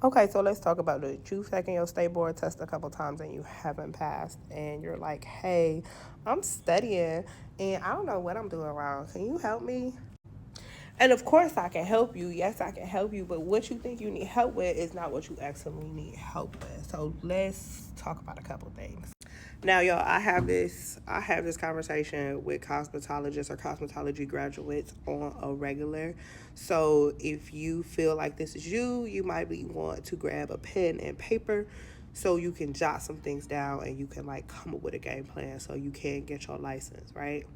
Okay, so let's talk about it. You've taken your state board test a couple times and you haven't passed, and you're like, hey, I'm studying and I don't know what I'm doing wrong. Can you help me? And of course, I can help you. Yes, I can help you, but what you think you need help with is not what you actually need help with. So let's talk about a couple things. Now, y'all, I have this conversation with cosmetologists or cosmetology graduates on a regular. So if you feel like this is you, you might want to grab a pen and paper so you can jot some things down and you can like come up with a game plan so you can get your license, right?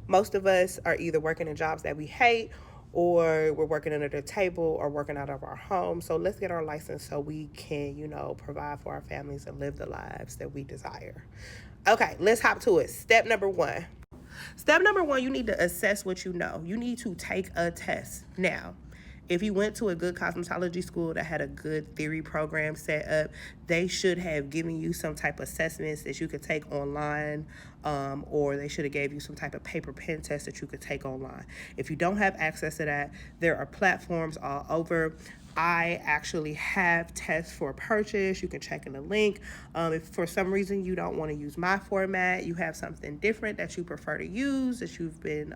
Most of us are either working in jobs that we hate, or we're working under the table or working out of our home. So let's get our license so we can, provide for our families and live the lives that we desire. Okay, let's hop to it. Step number one. Step number one, you need to assess what you know. You need to take a test. Now, if you went to a good cosmetology school that had a good theory program set up, they should have given you some type of assessments that you could take online, or they should have gave you some type of paper pen test that you could take online. If you don't have access to that, there are platforms all over. I actually have tests for purchase. You can check in the link. If for some reason you don't want to use my format, you have something different that you prefer to use, that you've been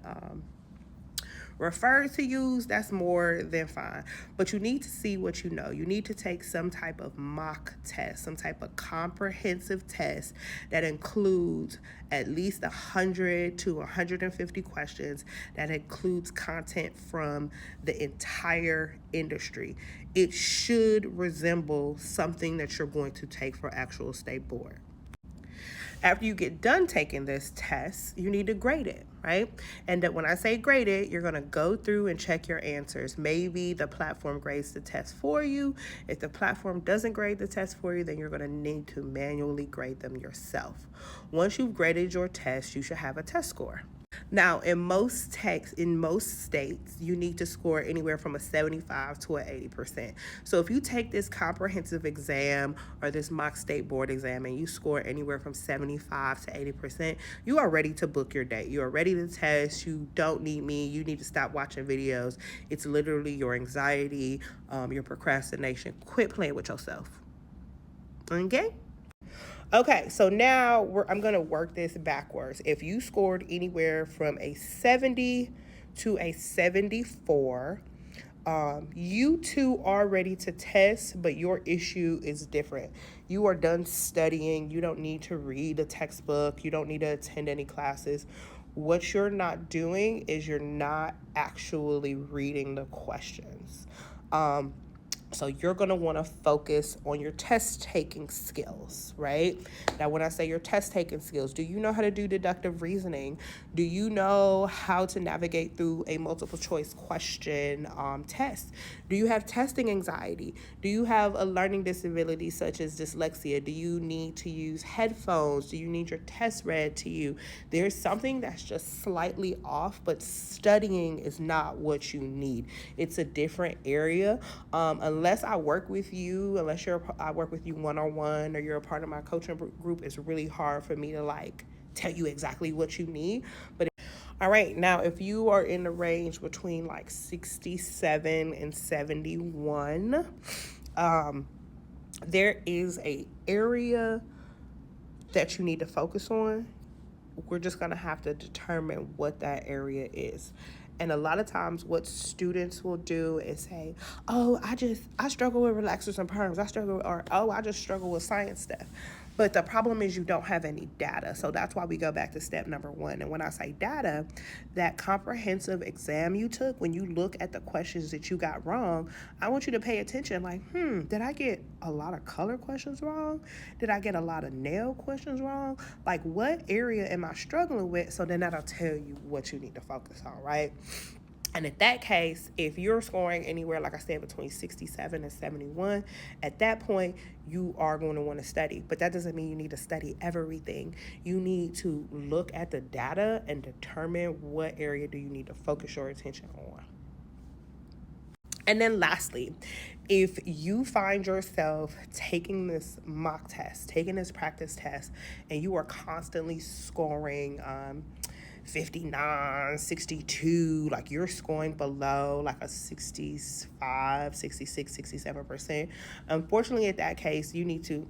referred to use, that's more than fine. But you need to see what you know. You need to take some type of mock test, some type of comprehensive test that includes at least 100 to 150 questions, that includes content from the entire industry. It should resemble something that you're going to take for actual state board. After you get done taking this test, you need to grade it, right? And that when I say grade it, you're going to go through and check your answers. Maybe the platform grades the test for you. If the platform doesn't grade the test for you, then you're going to need to manually grade them yourself. Once you've graded your test, you should have a test score. Now, in most states, you need to score anywhere from a 75 to an 80%. So if you take this comprehensive exam or this mock state board exam and you score anywhere from 75 to 80%, you are ready to book your date. You are ready to test. You don't need me. You need to stop watching videos. It's literally your anxiety, your procrastination. Quit playing with yourself. Okay? Okay, so now I'm going to work this backwards. If you scored anywhere from a 70 to a 74, you two are ready to test, but your issue is different. You are done studying. You don't need to read a textbook. You don't need to attend any classes. What you're not doing is you're not actually reading the questions. So you're going to want to focus on your test taking skills, right? Now, when I say your test taking skills, do you know how to do deductive reasoning? Do you know how to navigate through a multiple choice question test? Do you have testing anxiety? Do you have a learning disability such as dyslexia? Do you need to use headphones? Do you need your test read to you? There's something that's just slightly off, but studying is not what you need. It's a different area. Unless I work with you, I work with you one-on-one, or you're a part of my coaching group, it's really hard for me to like tell you exactly what you need. But all right, now if you are in the range between like 67 and 71, there is a area that you need to focus on. We're just going to have to determine what that area is. And a lot of times what students will do is say, oh, I struggle with relaxers and perms. I just struggle with science stuff. But the problem is you don't have any data. So that's why we go back to step number one. And when I say data, that comprehensive exam you took, when you look at the questions that you got wrong, I want you to pay attention. Like, did I get a lot of color questions wrong? Did I get a lot of nail questions wrong? Like, what area am I struggling with? So then that'll tell you what you need to focus on, right? And in that case, if you're scoring anywhere, like I said, between 67 and 71, at that point, you are going to want to study. But that doesn't mean you need to study everything. You need to look at the data and determine what area do you need to focus your attention on. And then lastly, if you find yourself taking this mock test, taking this practice test, and you are constantly scoring 59, 62, like you're scoring below like a 65, 66, 67%. Unfortunately, at that case, you need to,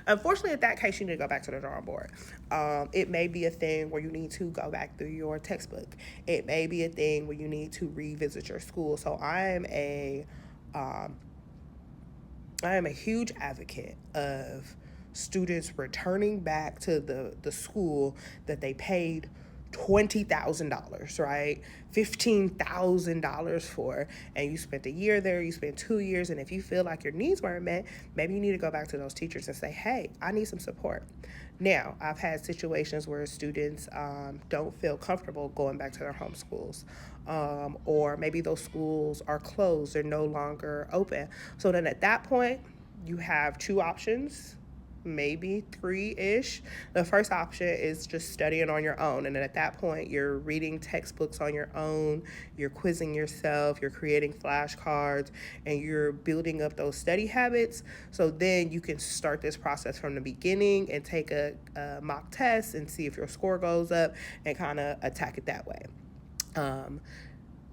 Unfortunately, at that case, you need to go back to the drawing board. It may be a thing where you need to go back through your textbook. It may be a thing where you need to revisit your school. So I am a huge advocate of students returning back to the school that they paid $20,000, right? $15,000 for, and you spent a year there, you spent 2 years, and if you feel like your needs weren't met, maybe you need to go back to those teachers and say, hey, I need some support. Now, I've had situations where students don't feel comfortable going back to their home schools, or maybe those schools are closed, they're no longer open. So then at that point, you have two options, maybe three-ish. The first option is just studying on your own, and then at that point you're reading textbooks on your own, you're quizzing yourself, you're creating flashcards, and you're building up those study habits. So then you can start this process from the beginning and take a mock test and see if your score goes up and kind of attack it that way.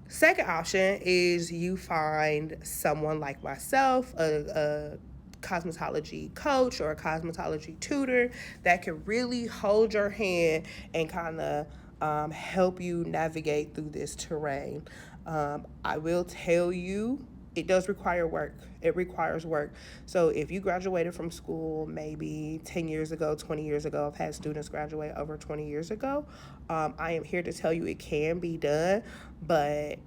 Second option is you find someone like myself, a cosmetology coach or a cosmetology tutor that can really hold your hand and kind of help you navigate through this terrain. I will tell you, it does require work. It requires work. So if you graduated from school maybe 10 years ago, 20 years ago, I've had students graduate over 20 years ago. I am here to tell you it can be done, but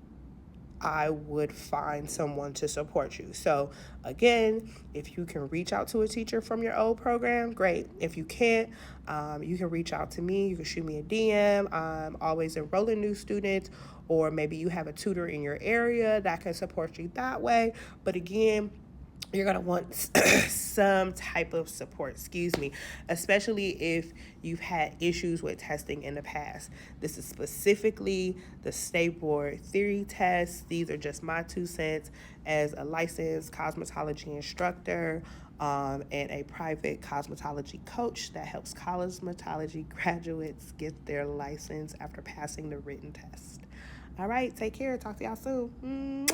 I would find someone to support you. So again, if you can reach out to a teacher from your old program, great. If you can't, you can reach out to me. You can shoot me a DM. I'm always enrolling new students, or maybe you have a tutor in your area that can support you that way. But again, you're going to want some type of support, especially if you've had issues with testing in the past. This is specifically the State Board theory test. These are just my 2 cents as a licensed cosmetology instructor and a private cosmetology coach that helps cosmetology graduates get their license after passing the written test. All right, take care. Talk to y'all soon.